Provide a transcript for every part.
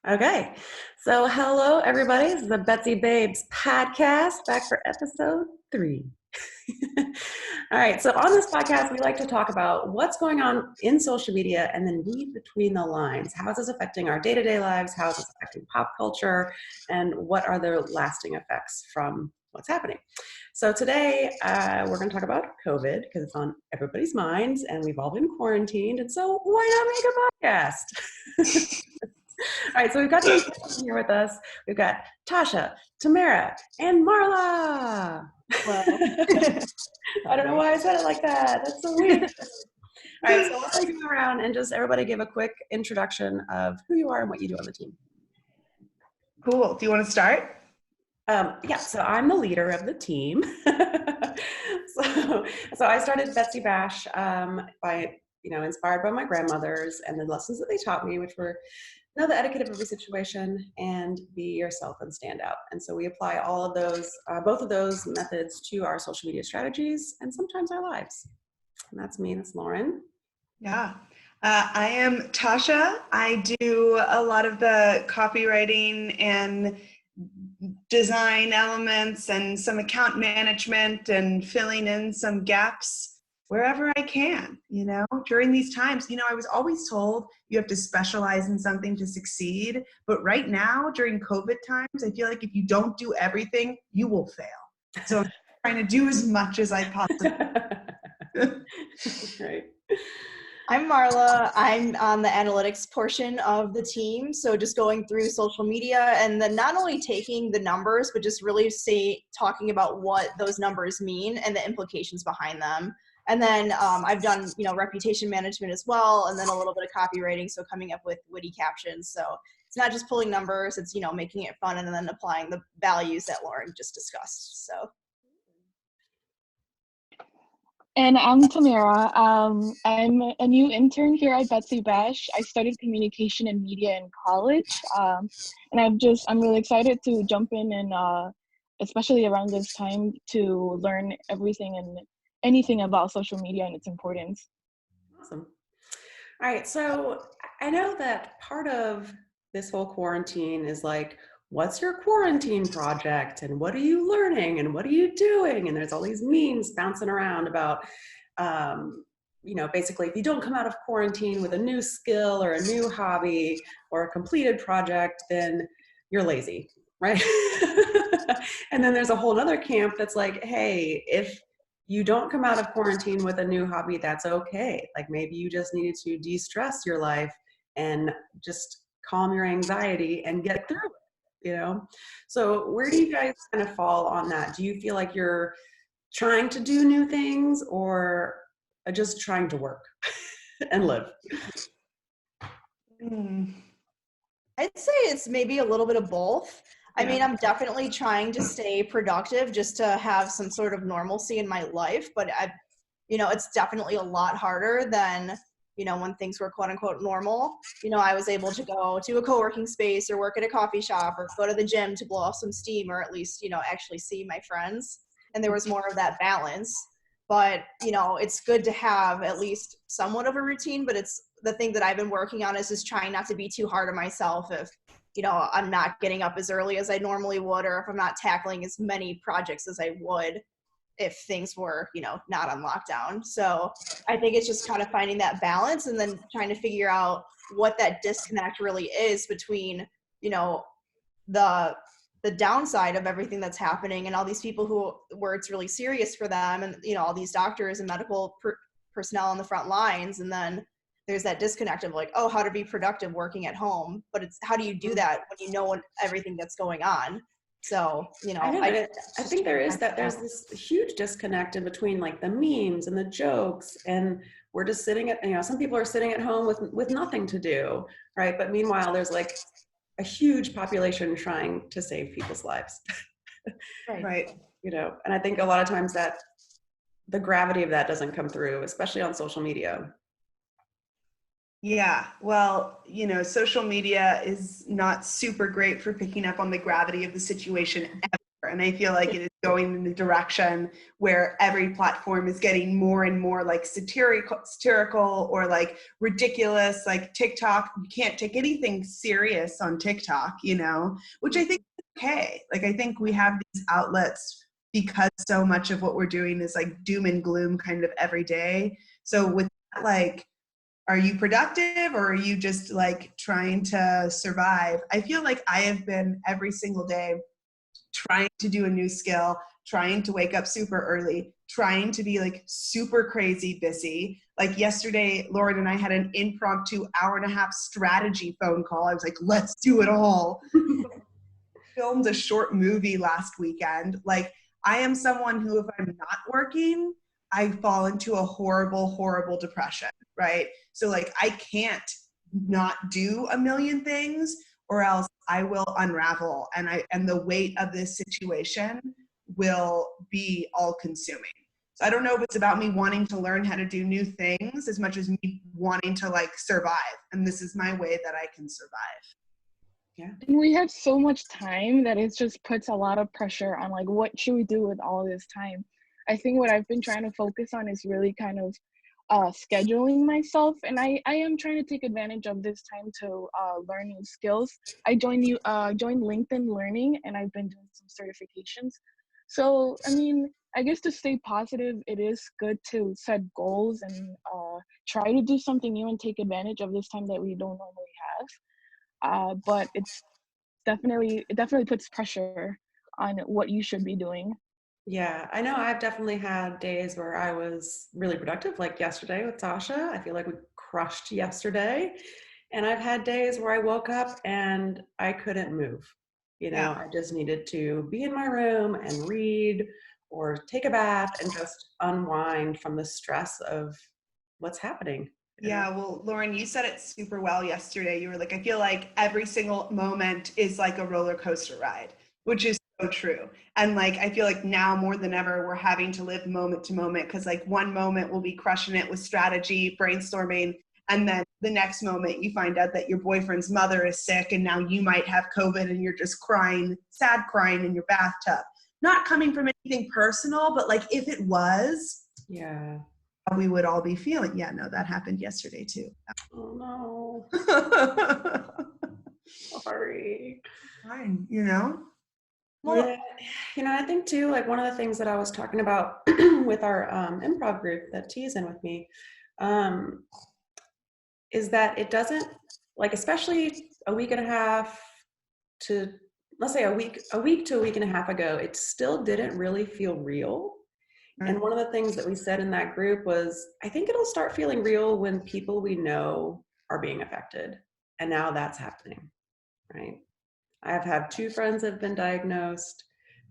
Okay, so hello everybody. This is the Betsy Babes podcast, back for episode 3. All right, so on this podcast, we like to talk about what's going on in social media and then read between the lines. How is this affecting our day-to-day lives? How is this affecting pop culture? And what are the lasting effects from what's happening? So today, we're going to talk about COVID because it's on everybody's minds and we've all been quarantined. And so why not make a podcast? All right, so we've got the here with us. We've got Tasha, Tamara, and Marla. Well, I don't know why I said it like that. That's so weird. All right, so we're going to go around and just everybody give a quick introduction of who you are and what you do on the team. Cool. Do you want to start? Yeah, so I'm the leader of the team. so I started Betsy Bash by, inspired by my grandmothers and the lessons that they taught me, which were know the etiquette of every situation and be yourself and stand out. And so we apply all of those, both of those methods to our social media strategies and sometimes our lives. And that's me, that's Lauren. Yeah. I am Tasha. I do a lot of the copywriting and design elements and some account management and filling in some gaps wherever I can, during these times. I was always told you have to specialize in something to succeed. But right now, during COVID times, I feel like if you don't do everything, you will fail. So I'm trying to do as much as I possibly can. Right. I'm Marla. I'm on the analytics portion of the team. So just going through social media and then not only taking the numbers, but just really talking about what those numbers mean and the implications behind them. And then I've done, reputation management as well, and then a little bit of copywriting, so coming up with witty captions. So it's not just pulling numbers, it's, making it fun and then applying the values that Lauren just discussed. So. And I'm Tamara. I'm a new intern here at Betsy Bash. I studied communication and media in college, and I'm really excited to jump in and especially around this time to learn everything and anything about social media and its importance. Awesome. All right, so I know that part of this whole quarantine is like, what's your quarantine project and what are you learning and what are you doing? And there's all these memes bouncing around about, basically if you don't come out of quarantine with a new skill or a new hobby or a completed project, then you're lazy, right? And then there's a whole other camp that's like, hey, if you don't come out of quarantine with a new hobby, that's okay. Like maybe you just needed to de-stress your life and just calm your anxiety and get through it, So where do you guys kind of fall on that? Do you feel like you're trying to do new things or just trying to work and live? I'd say it's maybe a little bit of both. I mean, I'm definitely trying to stay productive just to have some sort of normalcy in my life, but it's definitely a lot harder than, when things were quote unquote normal. I was able to go to a co-working space or work at a coffee shop or go to the gym to blow off some steam or at least, actually see my friends. And there was more of that balance. But, it's good to have at least somewhat of a routine, but it's the thing that I've been working on is just trying not to be too hard on myself if I'm not getting up as early as I normally would, or if I'm not tackling as many projects as I would if things were, not on lockdown. So I think it's just kind of finding that balance and then trying to figure out what that disconnect really is between, the downside of everything that's happening and all these people where it's really serious for them and, all these doctors and medical personnel on the front lines. And then there's that disconnect of like, oh, how to be productive working at home, but it's how do you do that when you know everything that's going on? So, I think there's this huge disconnect in between like the memes and the jokes, and we're just sitting at, some people are sitting at home with nothing to do, right? But meanwhile, there's like a huge population trying to save people's lives. Right. And I think a lot of times that the gravity of that doesn't come through, especially on social media. Yeah, well, social media is not super great for picking up on the gravity of the situation ever. And I feel like it is going in the direction where every platform is getting more and more like satirical or like ridiculous. Like TikTok, you can't take anything serious on TikTok, you know, which I think is okay. Like, I think we have these outlets because so much of what we're doing is like doom and gloom kind of every day. So with that, like, are you productive or are you just like trying to survive? I feel like I have been every single day trying to do a new skill, trying to wake up super early, trying to be like super crazy busy. Like yesterday, Lauren and I had an impromptu hour-and-a-half strategy phone call. I was like, let's do it all. Filmed a short movie last weekend. Like, I am someone who, if I'm not working, I fall into a horrible, horrible depression, right? So like, I can't not do a million things or else I will unravel, and the weight of this situation will be all consuming. So I don't know if it's about me wanting to learn how to do new things as much as me wanting to like survive. And this is my way that I can survive. Yeah. And we have so much time that it just puts a lot of pressure on like, what should we do with all this time? I think what I've been trying to focus on is really kind of scheduling myself, and I am trying to take advantage of this time to learn new skills. I joined LinkedIn Learning, and I've been doing some certifications. So I mean, I guess to stay positive, it is good to set goals and try to do something new and take advantage of this time that we don't normally have. But it definitely puts pressure on what you should be doing. Yeah, I know I've definitely had days where I was really productive, like yesterday with Tasha. I feel like we crushed yesterday. And I've had days where I woke up and I couldn't move. You know, Yeah. I just needed to be in my room and read or take a bath and just unwind from the stress of what's happening. You know? Yeah, well, Lauren, you said it super well yesterday. You were like, I feel like every single moment is like a roller coaster ride, which is so true. And like, I feel like now more than ever, we're having to live moment to moment, because like one moment we'll be crushing it with strategy, brainstorming. And then the next moment you find out that your boyfriend's mother is sick and now you might have COVID and you're just crying, sad crying in your bathtub. Not coming from anything personal, but like if it was, Yeah. we would all be feeling. Yeah, no, that happened yesterday too. Oh no. Sorry. Fine, you know? Well, Yeah, you know, I think too, like one of the things that I was talking about with our improv group that T's in with me, um, is that it doesn't, like, especially a week and a half to, let's say a week to a week and a half ago, it still didn't really feel real. And one of the things that we said in that group was, I think it'll start feeling real when people we know are being affected. And now that's happening, right? I have had 2 friends that have been diagnosed.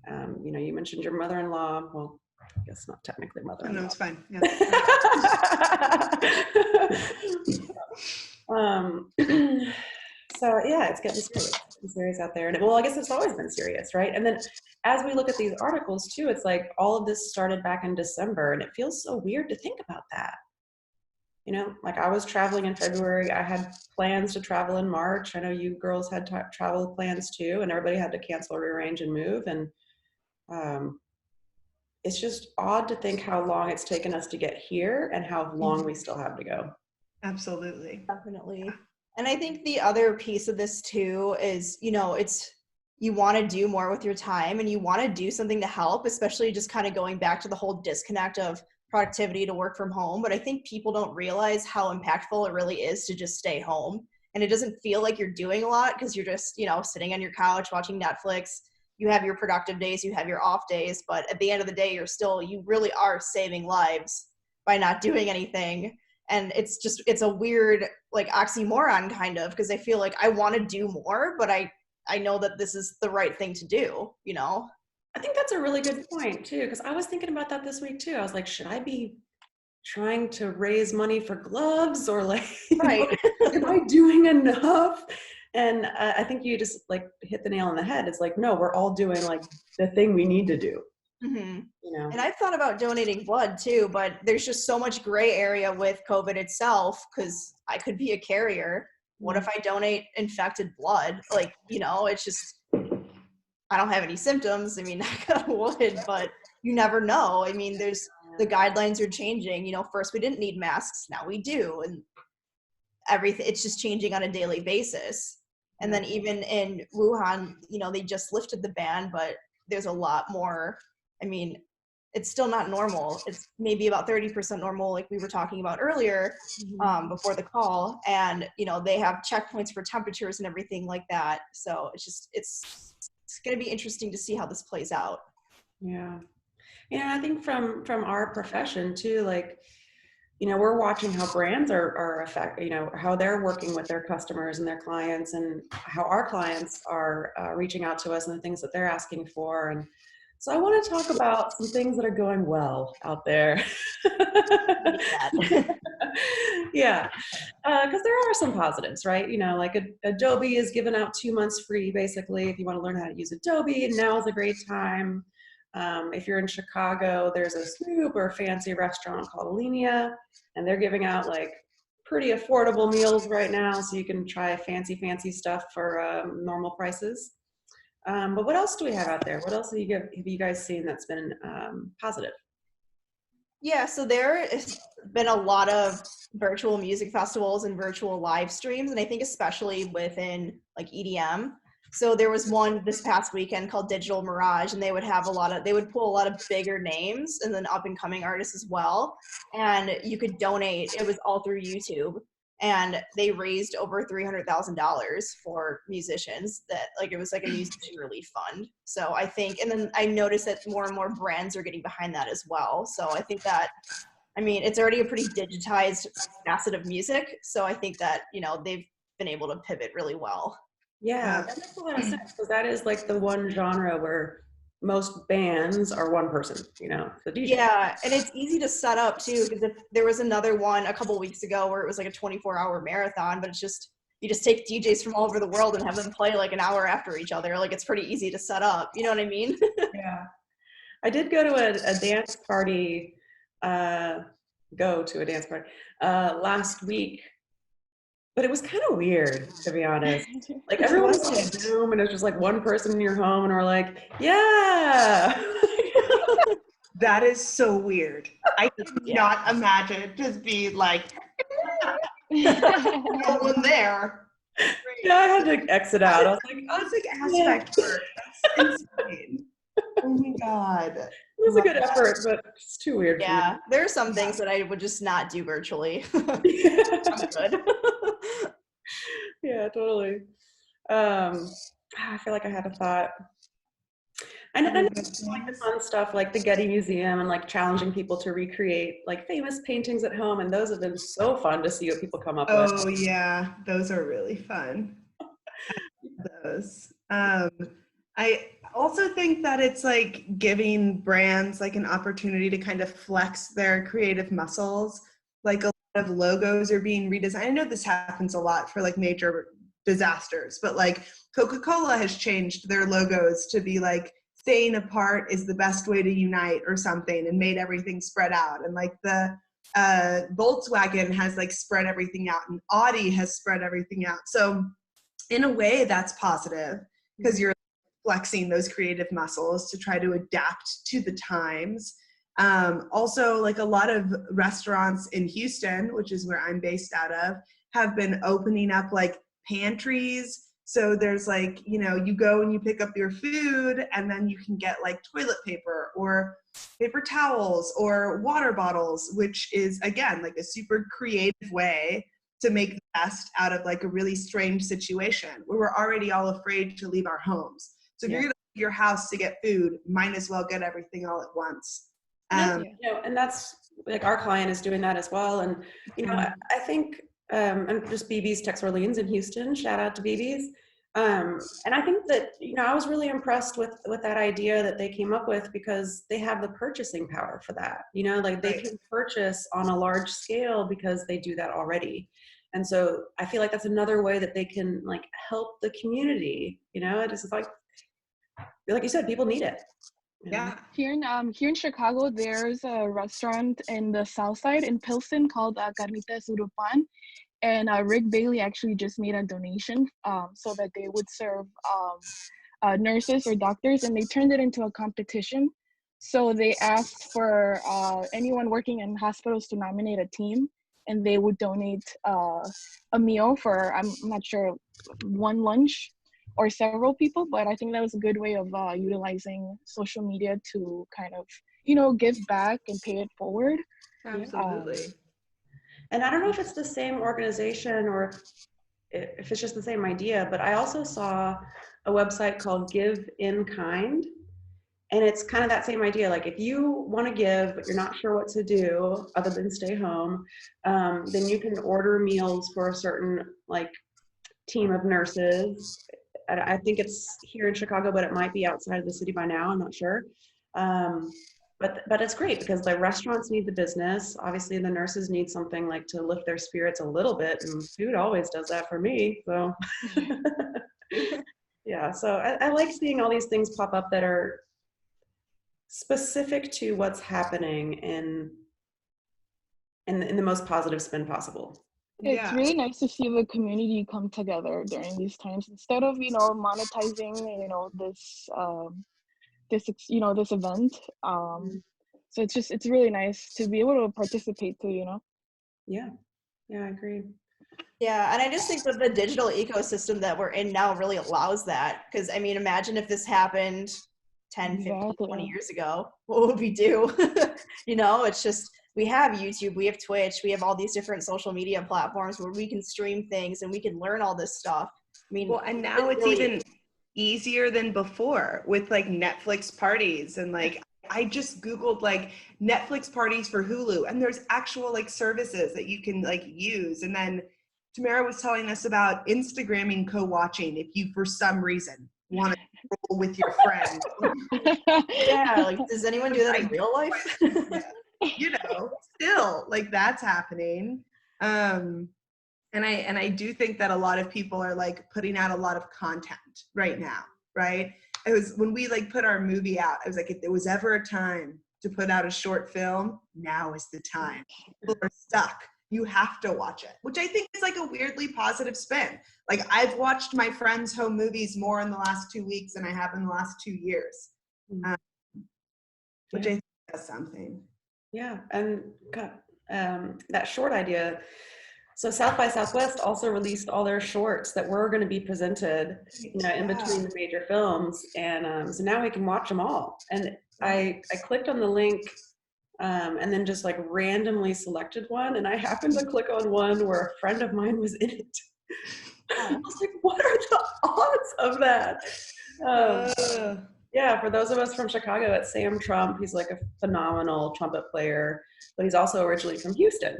You know, you mentioned your mother-in-law. Well, I guess not technically Oh, no, mother-in-law. it's fine. Yeah. So yeah, it's getting serious. It's serious out there. And well, I guess it's always been serious, right? And then as we look at these articles too, it's like all of this started back in December, and it feels so weird to think about that. You know, like I was traveling in February. I had plans to travel in March. I know you girls had travel plans too, and everybody had to cancel, rearrange, and move. And um, it's just odd to think how long it's taken us to get here and how long we still have to go. Absolutely. definitely. And I think the other piece of this too is, it's you want to do more with your time and you want to do something to help, especially just kind of going back to the whole disconnect of productivity to work from home. But I think people don't realize how impactful it really is to just stay home. And it doesn't feel like you're doing a lot because you're just, sitting on your couch watching Netflix. You have your productive days, you have your off days, but at the end of the day, you really are saving lives by not doing anything. And it's a weird like oxymoron kind of, because I feel like I want to do more, but I know that this is the right thing to do, I think that's a really good point too, because I was thinking about that this week too. I was like, should I be trying to raise money for gloves, or like, Right. am I doing enough? And I think you just like hit the nail on the head. It's like, no, we're all doing like the thing we need to do. Mm-hmm. You know? And I've thought about donating blood too, but there's just so much gray area with COVID itself, because I could be a carrier. What if I donate infected blood? Like, it's just, I don't have any symptoms. I mean, knock on wood, but you never know. I mean, the guidelines are changing. You know, first we didn't need masks, now we do, and everything, it's just changing on a daily basis. And then even in Wuhan, you know, they just lifted the ban, but there's a lot more. I mean, it's still not normal. It's maybe about 30% normal, like we were talking about earlier, before the call. And, you know, they have checkpoints for temperatures and everything like that. So it's going to be interesting to see how this plays out. Yeah. Yeah, I think from our profession too, like, you know, we're watching how brands are you know, how they're working with their customers and their clients, and how our clients are reaching out to us and the things that they're asking for. And so I want to talk about some things that are going well out there. Yeah, because there are some positives, right? You know, like Adobe is giving out 2 months free, basically, if you want to learn how to use Adobe. Now is a great time. If you're in Chicago, there's a super fancy restaurant called Alinea, and they're giving out like pretty affordable meals right now, so you can try fancy stuff for normal prices. But what else do we have out there? What else have you guys seen that's been positive? Yeah, so there has been a lot of virtual music festivals and virtual live streams, and I think especially within like EDM. So there was one this past weekend called Digital Mirage, and they would pull a lot of bigger names and then up and coming artists as well. And you could donate. It was all through YouTube, and they raised over $300,000 for musicians. That, like, it was like a musician relief fund. So I think, and then I noticed that more and more brands are getting behind that as well. So I think that, I mean, it's already a pretty digitized facet of music. So I think that, you know, they've been able to pivot really well. Yeah, that makes a lot of sense, because that is like the one genre where most bands are one person, you know, the DJ. Yeah, and it's easy to set up too, because if there was another one a couple weeks ago where it was like a 24-hour marathon, but it's just, you just take DJs from all over the world and have them play like an hour after each other. Like, it's pretty easy to set up. You know what I mean? Yeah. I did go to a dance party, last week, but it was kind of weird, to be honest. Like, everyone was on Zoom, and it was just like one person in your home, and we're like, yeah. That is so weird. I cannot imagine just being like, no one there. Yeah, I had to exit out. I was like, oh, That's like aspect work. That's insane. Oh my God. it was a good effort, but it's too weird. Yeah, there are some things that I would just not do virtually. I'm good. Yeah, totally. I feel like I had a thought. And then like the fun stuff like the Getty Museum, and like challenging people to recreate like famous paintings at home, and those have been so fun to see what people come up with. Oh yeah, those are really fun. Those. I also think that it's like giving brands like an opportunity to kind of flex their creative muscles. Like, a lot of logos are being redesigned. I know this happens a lot for like major disasters, but like Coca-Cola has changed their logos to be like, staying apart is the best way to unite or something, and made everything spread out. And like the Volkswagen has like spread everything out, and Audi has spread everything out. So in a way that's positive, because you're flexing those creative muscles to try to adapt to the times. Also, like, a lot of restaurants in Houston, which is where I'm based out of, have been opening up like pantries. So there's like, you know, you go and you pick up your food, and then you can get like toilet paper or paper towels or water bottles, which is, again, like a super creative way to make the best out of like a really strange situation where we're already all afraid to leave our homes. So if you're going to leave your house to get food, might as well get everything all at once. You know, and that's like, our client is doing that as well. And, you know, I think, and just BB's Tex Orleans in Houston, shout out to BB's. And I think that, you know, I was really impressed with that idea that they came up with, because they have the purchasing power for that, you know, like they can purchase on a large scale because they do that already. And so I feel like that's another way that they can like help the community, you know. It is like you said, people need it. Yeah. Here in Chicago, there's a restaurant in the South Side in Pilsen called Carnitas Urupan, and Rick Bailey actually just made a donation so that they would serve nurses or doctors, and they turned it into a competition. So they asked for anyone working in hospitals to nominate a team, and they would donate a meal for, I'm not sure, one lunch or several people. But I think that was a good way of utilizing social media to kind of, give back and pay it forward. Absolutely. And I don't know if it's the same organization or if it's just the same idea, but I also saw a website called Give in Kind. And it's kind of that same idea. Like if you want to give, but you're not sure what to do other than stay home, then you can order meals for a certain like team of nurses. I think it's here in Chicago, but it might be outside of the city by now. I'm not sure. But it's great because the restaurants need the business. Obviously, the nurses need something like to lift their spirits a little bit, and food always does that for me. So, yeah. So I like seeing all these things pop up that are specific to what's happening in the most positive spin possible. It's really nice to see the community come together during these times instead of monetizing this event. So it's really nice to be able to participate too. Yeah, I agree. Yeah, and I just think that the digital ecosystem that we're in now really allows that. Because, I mean, imagine if this happened 10, 15, 20 years ago, what would we do? It's just, we have YouTube, we have Twitch, we have all these different social media platforms where we can stream things and we can learn all this stuff. I mean, well, and now it's really even easier than before with like Netflix parties and like, I just Googled like Netflix parties for Hulu, and there's actual like services that you can like use. And then Tamara was telling us about Instagramming co-watching if you for some reason want to roll with your friend. Yeah, like does anyone do that in real life? Still like that's happening. And I do think that a lot of people are like putting out a lot of content right now, right? It was when we like put our movie out, I was like, if there was ever a time to put out a short film, now is the time. People are stuck. You have to watch it, which I think is like a weirdly positive spin. Like I've watched my friends' home movies more in the last 2 weeks than I have in the last 2 years, which I think is something. Yeah, and that short idea. So South by Southwest also released all their shorts that were going to be presented, in between the major films, and so now we can watch them all. And I clicked on the link, and then just like randomly selected one, and I happened to click on one where a friend of mine was in it. I was like, what are the odds of that? Yeah, for those of us from Chicago, it's Sam Trump. He's like a phenomenal trumpet player, but he's also originally from Houston.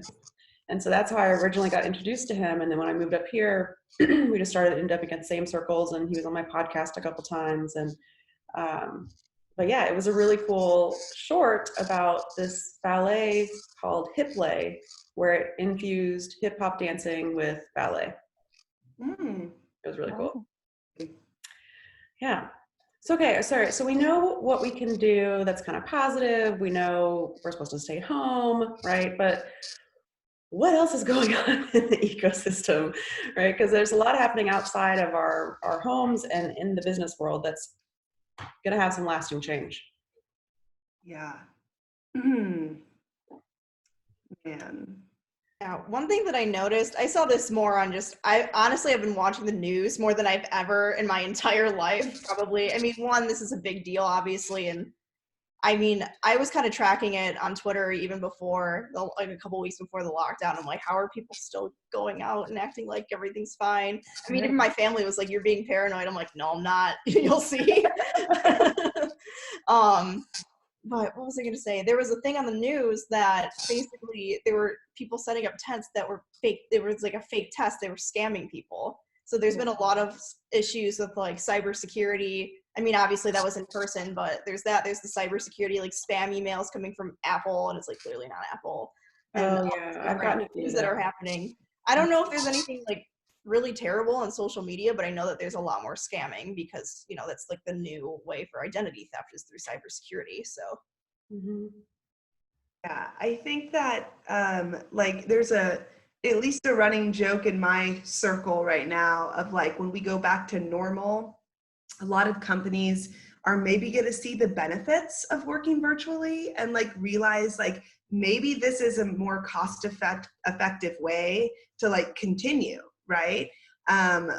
And so that's how I originally got introduced to him. And then when I moved up here, we just started to end up in the same circles, and he was on my podcast a couple times. And but yeah, it was a really cool short about this ballet called Hip Lay, where it infused hip hop dancing with ballet. It was really cool. Yeah. So, okay, sorry. So we know what we can do that's kind of positive. We know we're supposed to stay home, right? But what else is going on in the ecosystem, right? Because there's a lot happening outside of our homes and in the business world that's going to have some lasting change. Yeah. Man. Yeah, one thing that I noticed, I saw this more on I honestly have been watching the news more than I've ever in my entire life, probably. I mean, one, this is a big deal, obviously, and I mean, I was kind of tracking it on Twitter even before, like a couple weeks before the lockdown. I'm like, how are people still going out and acting like everything's fine? I mean, even my family was like, you're being paranoid. I'm like, no, I'm not. You'll see. But what was I going to say? There was a thing on the news that basically there were people setting up tents that were fake. There was like a fake test. They were scamming people. So there's been a lot of issues with like cybersecurity. I mean, obviously that was in person, but there's the cybersecurity, like spam emails coming from Apple, and it's like clearly not Apple. And I've gotten things that are happening. I don't know if there's anything like really terrible on social media, but I know that there's a lot more scamming because, that's like the new way for identity theft is through cybersecurity. So. Yeah, I think that like there's at least a running joke in my circle right now of like when we go back to normal, a lot of companies are maybe going to see the benefits of working virtually and like realize like maybe this is a more effective way to like continue, right?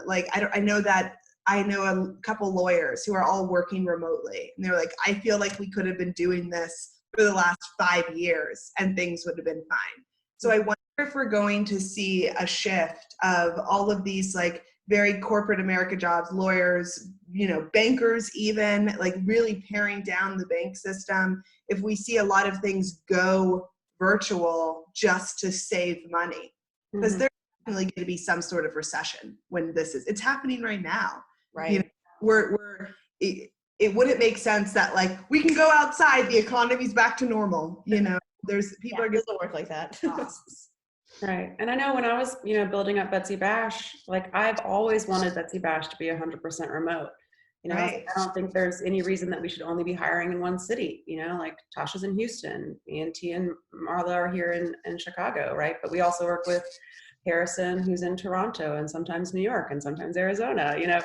Like I know a couple lawyers who are all working remotely, and they're like, I feel like we could have been doing this for the last 5 years and things would have been fine. So I wonder if we're going to see a shift of all of these like very corporate America jobs, lawyers, you know, bankers, even like really paring down the bank system. If we see a lot of things go virtual just to save money, because there's definitely going to be some sort of recession when it's happening right now. Right. You know, it wouldn't make sense that like we can go outside, the economy's back to normal. You know, there's people Yeah, are it going doesn't work like that. costs. Right. And I know when I was, you know, building up Betsy Bash, like I've always wanted Betsy Bash to be 100% remote. You know, Right. I don't think there's any reason that we should only be hiring in one city. You know, like Tasha's in Houston, me and T and Marla are here in Chicago, right? But we also work with Harrison, who's in Toronto, and sometimes New York, and sometimes Arizona, you know.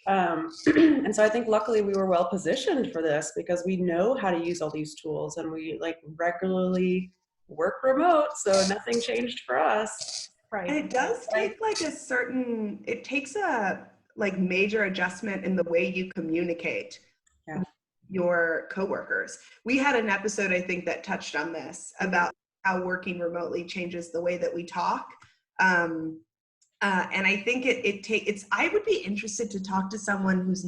And so I think luckily we were well positioned for this because we know how to use all these tools and we like regularly work remote, so nothing changed for us. And it does take like it takes a like major adjustment in the way you communicate Yeah. with your coworkers. We had an episode, I think, that touched on this about how working remotely changes the way that we talk. And I think I would be interested to talk to someone who's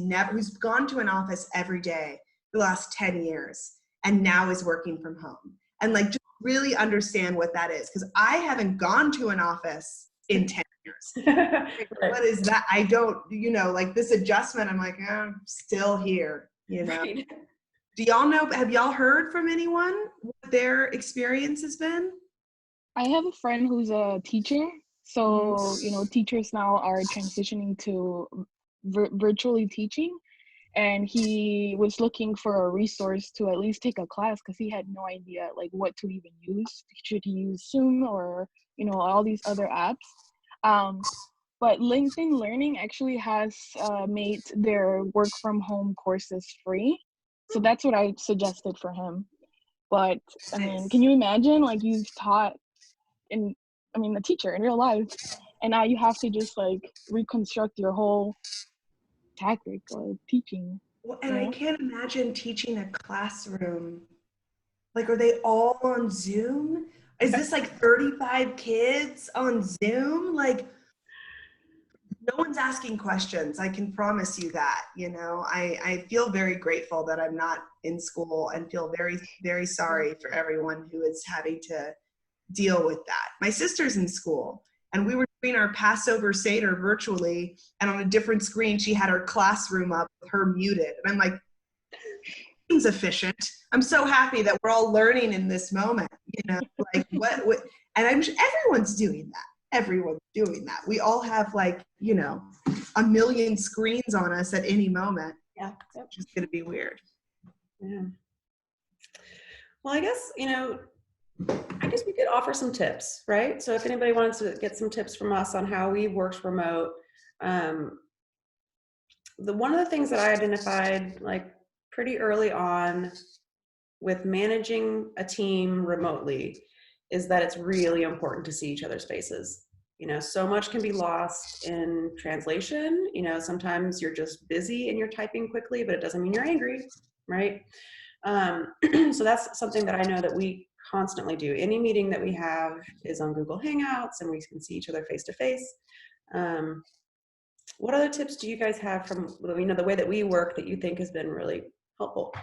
gone to an office every day the last 10 years and now is working from home and like just really understand what that is. Because I haven't gone to an office in 10 years. Right. What is that? I don't, you know, like this adjustment, I'm like, I'm still here, you know. Right. Do y'all know, have y'all heard from anyone what their experience has been? I have a friend who's a teacher. So, you know, teachers now are transitioning to virtually teaching. And he was looking for a resource to at least take a class because he had no idea like what to even use. Should he use Zoom or, you know, all these other apps? But LinkedIn Learning actually has made their work from home courses free. So that's what I suggested for him. But I mean, can you imagine like you've taught a teacher in real life, and now you have to just like reconstruct your whole tactic or teaching. Well, and I can't imagine teaching a classroom. Like, are they all on Zoom? Is this like 35 kids on Zoom? Like, no one's asking questions. I can promise you that, you know. I feel very grateful that I'm not in school and feel very, very sorry for everyone who is having to deal with that. My sister's in school and we were doing our Passover Seder virtually, and on a different screen, she had her classroom up with her muted. And I'm like, seems efficient. I'm so happy that we're all learning in this moment, you know, like what and I'm sure everyone's doing that. Everyone's doing that. We all have like, you know, a million screens on us at any moment. Yeah. It's just going to be weird. Yeah. Well, I guess, you know, I guess we could offer some tips, right? So if anybody wants to get some tips from us on how we worked remote, one of the things that I identified like pretty early on with managing a team remotely is that it's really important to see each other's faces. You know, so much can be lost in translation. You know, sometimes you're just busy and you're typing quickly, but it doesn't mean you're angry, right? So that's something that I know that we constantly do. Any meeting that we have is on Google Hangouts and we can see each other face to face. What other tips do you guys have from, you know, the way that we work that you think has been really helpful?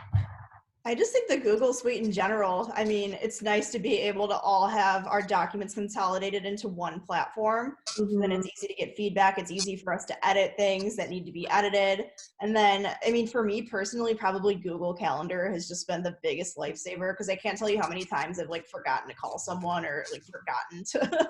I just think the Google Suite in general, I mean, it's nice to be able to all have our documents consolidated into one platform. Mm-hmm. Then it's easy to get feedback. It's easy for us to edit things that need to be edited. And then, I mean, for me personally, probably Google Calendar has just been the biggest lifesaver because I can't tell you how many times I've like forgotten to call someone or like forgotten to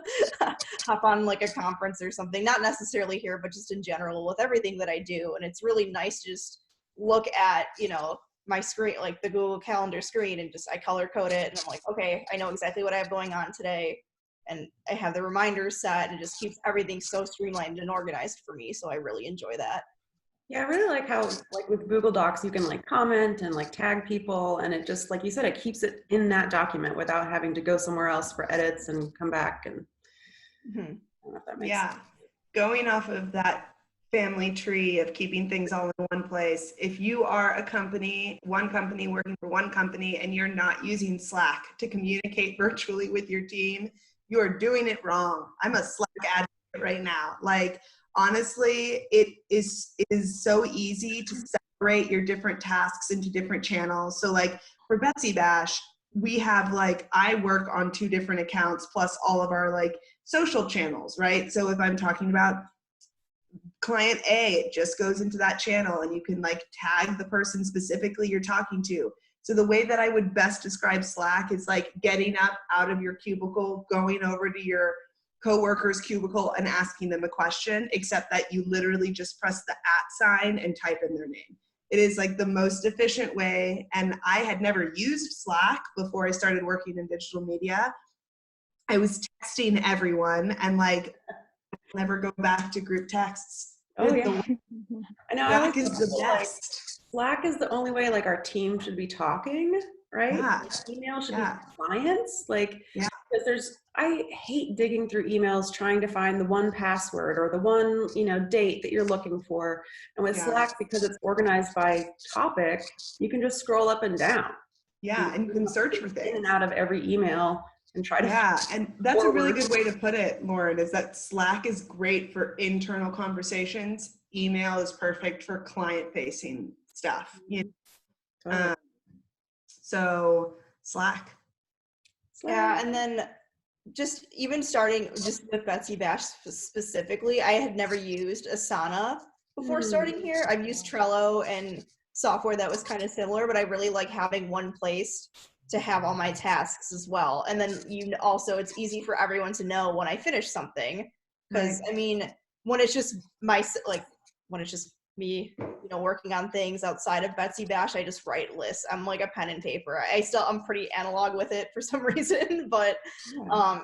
hop on like a conference or something. Not necessarily here, but just in general with everything that I do. And it's really nice to just look at, you know, my screen, like the Google Calendar screen, and just I color code it and I'm like, okay, I know exactly what I have going on today. And I have the reminders set and it just keeps everything so streamlined and organized for me. So I really enjoy that. Yeah, I really like how, like with Google Docs, you can like comment and like tag people, and it just, like you said, it keeps it in that document without having to go somewhere else for edits and come back. And Mhm. I don't know if that makes sense. Yeah. Going off of that family tree of keeping things all in one place, if you are a company, one company working for one company, and you're not using Slack to communicate virtually with your team, you are doing it wrong. I'm a Slack advocate right now. Like, honestly, it is so easy to separate your different tasks into different channels. So like for Betsy Bash, we have like, I work on 2 different accounts plus all of our like social channels, right? So if I'm talking about client A, it just goes into that channel and you can like tag the person specifically you're talking to. So the way that I would best describe Slack is like getting up out of your cubicle, going over to your coworker's cubicle and asking them a question, except that you literally just press the @ sign and type in their name. It is like the most efficient way. And I had never used Slack before I started working in digital media. I was texting everyone and like never go back to group texts. Oh yeah, I know. I always Slack is tell the people, like, best. Slack is the only way like our team should be talking, right? Yeah, Like, email should be yeah, for clients, like, yeah, because I hate digging through emails trying to find the one password or the one, date that you're looking for. And with yeah, Slack, because it's organized by topic, you can just scroll up and down. yeah. And you can search for In and things. out of every email and try to Yeah, and that's a really forward. good way to put it, Lauren, is that Slack is great for internal conversations. Email is perfect for client-facing stuff. Totally. Um, so Slack. Yeah, and then just even starting just with Betsy Bash specifically, I had never used Asana before starting here. I've used Trello and software that was kind of similar, but I really like having one place to have all my tasks as well. And then also it's easy for everyone to know when I finish something, because Right. I mean, when it's just my like when it's just me, working on things outside of Betsy Bash, I just write lists. I'm like a pen and paper. I'm pretty analog with it for some reason, but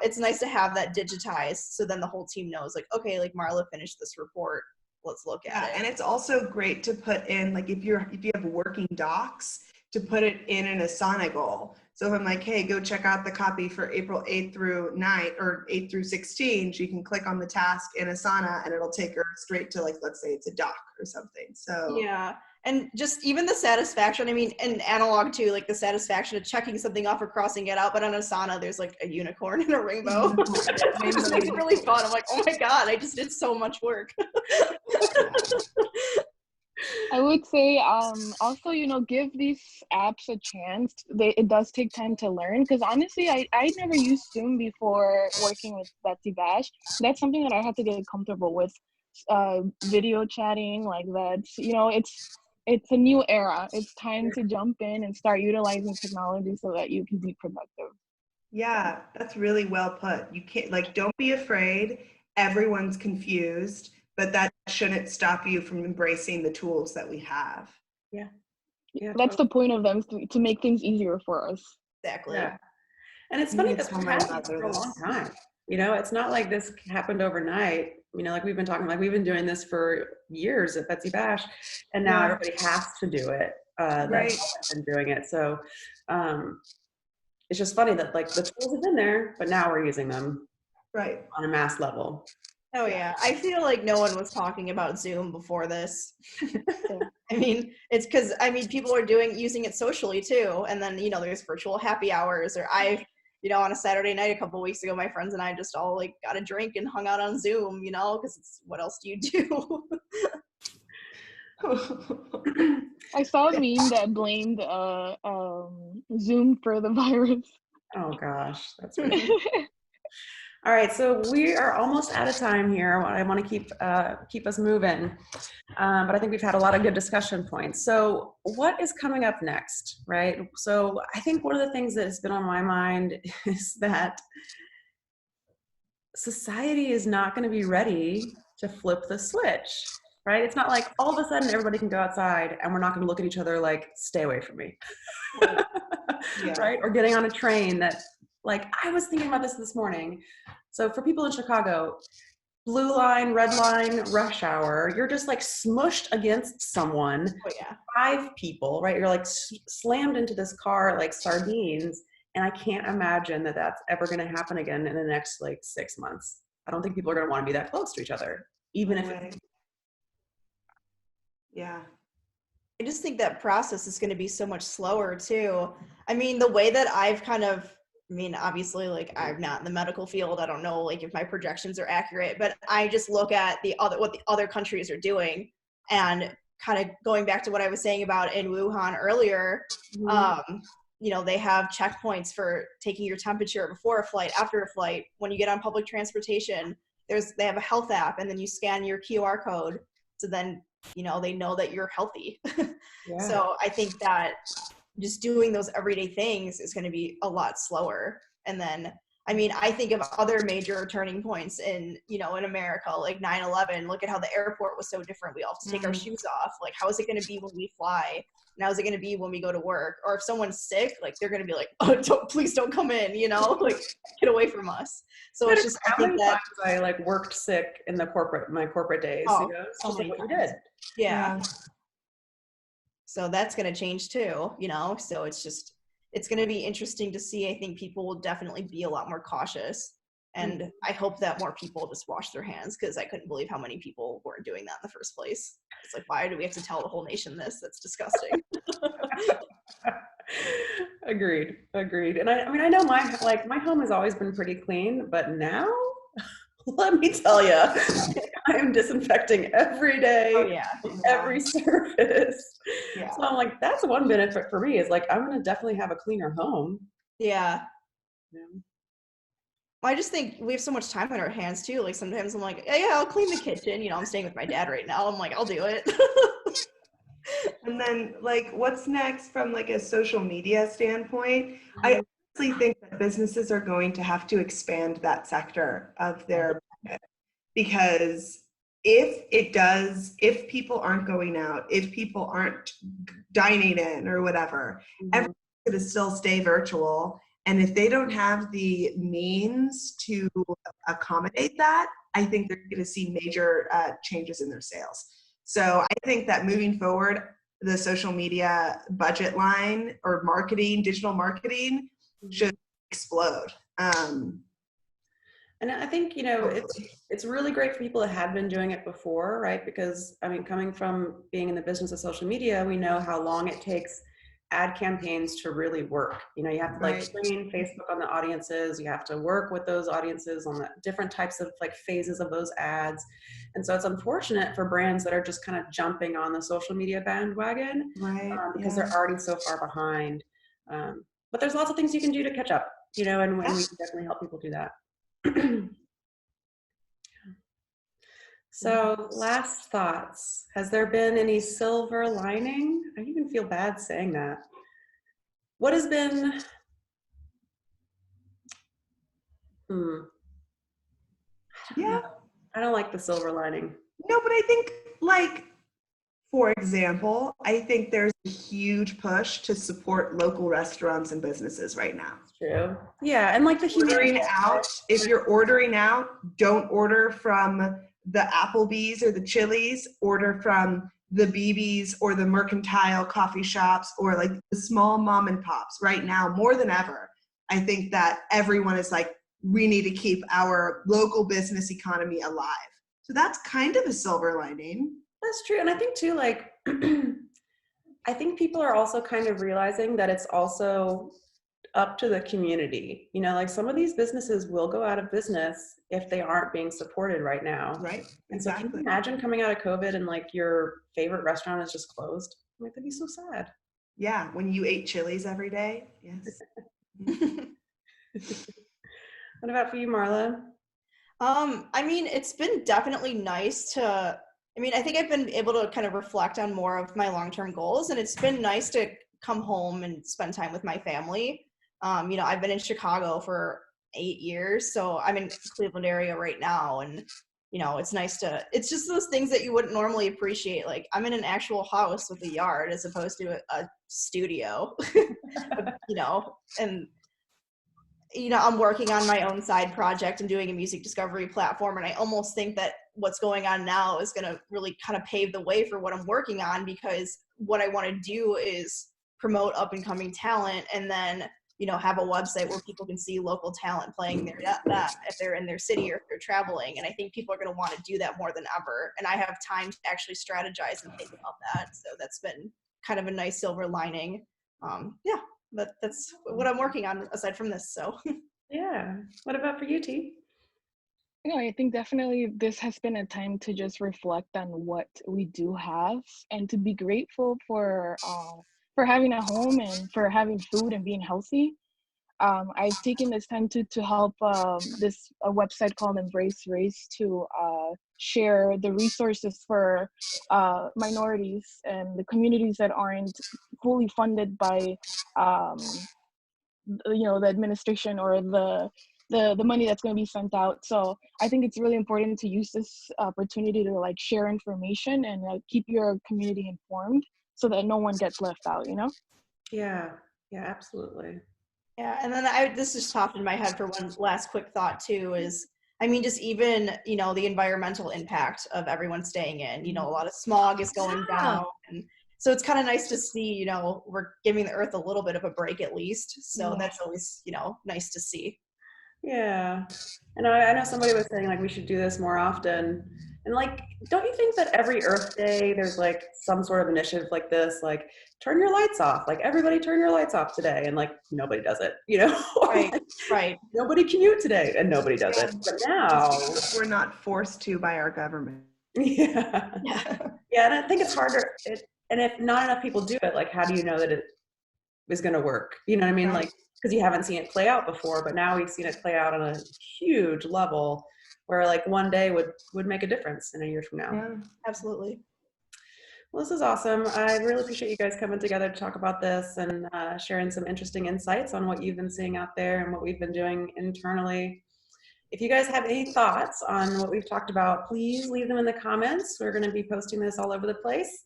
it's nice to have that digitized. So then the whole team knows, like, okay, like Marla finished this report. Let's look at Yeah, it. and it's also great to put in, like, if you have working docs, to put it in an Asana goal. So if I'm like, hey, go check out the copy for April 8th through 9th or 8th through 16th, you can click on the task in Asana and it'll take her straight to, like, let's say it's a doc or something. So Yeah. And just even the satisfaction, I mean, and analog too, like the satisfaction of checking something off or crossing it out. But on Asana, there's like a unicorn and a rainbow. It just makes it really fun. I'm like, oh my God, I just did so much work. I would say also, give these apps a chance. It does take time to learn, because honestly, I never used Zoom before working with Betsy Bash. That's something that I had to get comfortable with. Video chatting like that, it's a new era. It's time to jump in and start utilizing technology so that you can be productive. yeah, that's really well put. You can't, like, don't be afraid. Everyone's confused, but that shouldn't stop you from embracing the tools that we have. Yeah. Yeah. That's Totally. the point of them, to make things easier for us. Exactly. Yeah. And it's You funny need because to tell we've my had these mother for a long this. time. It's not like this happened overnight. Like we've been talking, like we've been doing this for years at Betsy Bash, and now Yeah. everybody has to do it. Right. That's been doing it. So it's just funny that like the tools have been there, but now we're using them Right. on a mass level. Oh yeah. I feel like no one was talking about Zoom before this. I mean, it's because people are using it socially too, and then there's virtual happy hours, or on a Saturday night a couple weeks ago, my friends and I just all like got a drink and hung out on Zoom, because it's what else do you do? I saw a meme that blamed Zoom for the virus. Oh gosh, that's really. All right, so we are almost out of time here. I want to keep us moving, but I think we've had a lot of good discussion points. So what is coming up next, right? So I think one of the things that has been on my mind is that society is not going to be ready to flip the switch, right? It's not like all of a sudden everybody can go outside and we're not going to look at each other like, stay away from me, Yeah. right? Or getting on a train that, like, I was thinking about this morning. So for people in Chicago, blue line, red line, rush hour. You're just like smushed against someone, Oh yeah. 5 people, right? You're like slammed into this car like sardines. And I can't imagine that that's ever going to happen again in the next like 6 months. I don't think people are going to want to be that close to each other, even No if way. it's Yeah. I just think that process is going to be so much slower too. I mean, the way that I've obviously, like, I'm not in the medical field. I don't know, like, if my projections are accurate, but I just look at what the other countries are doing, and kind of going back to what I was saying about in Wuhan earlier. Um, they have checkpoints for taking your temperature before a flight, after a flight. When you get on public transportation, they have a health app, and then you scan your QR code. So then, they know that you're healthy. yeah. So I think that just doing those everyday things is going to be a lot slower. And then, I mean, I think of other major turning points in America, like 9/11. Look at how the airport was so different. We all have to take our shoes off. Like, how is it going to be when we fly? And how is it going to be when we go to work? Or if someone's sick, like, they're going to be like, oh, please don't come in, like, get away from us. So it's just, I how think many that, times I like worked sick in my corporate days. oh, It's so just like many what you times. did. Yeah. So that's going to change too, so it's going to be interesting to see. I think people will definitely be a lot more cautious, and I hope that more people just wash their hands, because I couldn't believe how many people weren't doing that in the first place. It's like, why do we have to tell the whole nation this? That's disgusting. Agreed. And I mean, I know my home has always been pretty clean, but now, let me tell you, I am disinfecting every day, Oh yeah. every surface. Yeah. So I'm like, that's one benefit for me, is like, I'm going to definitely have a cleaner home. Yeah. Yeah. Well, I just think we have so much time on our hands too. Like, sometimes I'm like, yeah, I'll clean the kitchen. I'm staying with my dad right now. I'm like, I'll do it. And then, like, what's next from like a social media standpoint? I honestly think that businesses are going to have to expand that sector of their market, because if people aren't going out, if people aren't dining in or whatever, everyone's going to still stay virtual. And if they don't have the means to accommodate that, I think they're going to see major changes in their sales. So I think that moving forward, the social media budget line or digital marketing should explode. And I think, it's really great for people that have been doing it before, right? Because, I mean, coming from being in the business of social media, we know how long it takes ad campaigns to really work. You have to like train Facebook on the audiences. You have to work with those audiences on the different types of like phases of those ads. And so it's unfortunate for brands that are just kind of jumping on the social media bandwagon, because they're already so far behind. But there's lots of things you can do to catch up, and we can definitely help people do that. So, last thoughts. Has there been any silver lining? I even feel bad saying that. What has been, Yeah. I don't like the silver lining. No, but I think, like, for example, I think there's a huge push to support local restaurants and businesses right now. True. Yeah, and like the ordering out, if you're ordering out, don't order from the Applebee's or the Chili's, order from the BB's or the Mercantile coffee shops, or like the small mom and pops. Right now, more than ever, I think that everyone is like, we need to keep our local business economy alive. So that's kind of a silver lining. That's true. And I think too, like, I think people are also kind of realizing that it's also up to the community. Like, some of these businesses will go out of business if they aren't being supported right now. Right. And exactly. so can you imagine coming out of COVID and like your favorite restaurant is just closed? Like, that'd be so sad. Yeah. When you ate Chili's every day. Yes. What about for you, Marla? I mean, it's been definitely nice I think I've been able to kind of reflect on more of my long-term goals, and it's been nice to come home and spend time with my family. I've been in Chicago for 8 years, so I'm in Cleveland area right now, and it's nice it's just those things that you wouldn't normally appreciate. Like, I'm in an actual house with a yard as opposed to a studio, and I'm working on my own side project and doing a music discovery platform. And I almost think that what's going on now is going to really kind of pave the way for what I'm working on, because what I want to do is promote up and coming talent, and then, have a website where people can see local talent playing their that if they're in their city or if they're traveling. And I think people are going to want to do that more than ever. And I have time to actually strategize and think about that. So that's been kind of a nice silver lining. Yeah. That's what I'm working on aside from this. So Yeah. What about for you, T? I think definitely this has been a time to just reflect on what we do have and to be grateful for having a home and for having food and being healthy. I've taken this time to help this a website called Embrace Race to share the resources for minorities and the communities that aren't fully funded by the administration or the money that's going to be sent out. So I think it's really important to use this opportunity to like share information and keep your community informed so that no one gets left out. Yeah. Yeah, absolutely. yeah, and then this just popped in my head for one last quick thought too is, just even, the environmental impact of everyone staying in, a lot of smog is going Yeah. down. And so it's kind of nice to see, we're giving the earth a little bit of a break at least. So Yeah. that's always, nice to see. Yeah. And I know somebody was saying like we should do this more often. And like, don't you think that every Earth Day there's like some sort of initiative like this, like turn your lights off, like everybody turn your lights off today, and like nobody does it, or Right, like, right. nobody commute today and nobody does it. But now, We're not forced to by our government. yeah, Yeah. yeah, and I think it's harder. And if not enough people do it, like how do you know that it is going to work? You know what I mean? Right. Like, because you haven't seen it play out before, but now we've seen it play out on a huge level where like one day would make a difference in a year from now. Yeah. Absolutely. Well, this is awesome. I really appreciate you guys coming together to talk about this and sharing some interesting insights on what you've been seeing out there and what we've been doing internally. If you guys have any thoughts on what we've talked about, please leave them in the comments. We're going to be posting this all over the place.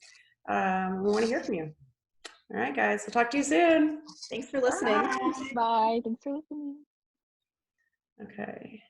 We want to hear from you. All right, guys. We'll talk to you soon. Thanks for listening. Bye. Bye. Thanks for listening. Okay.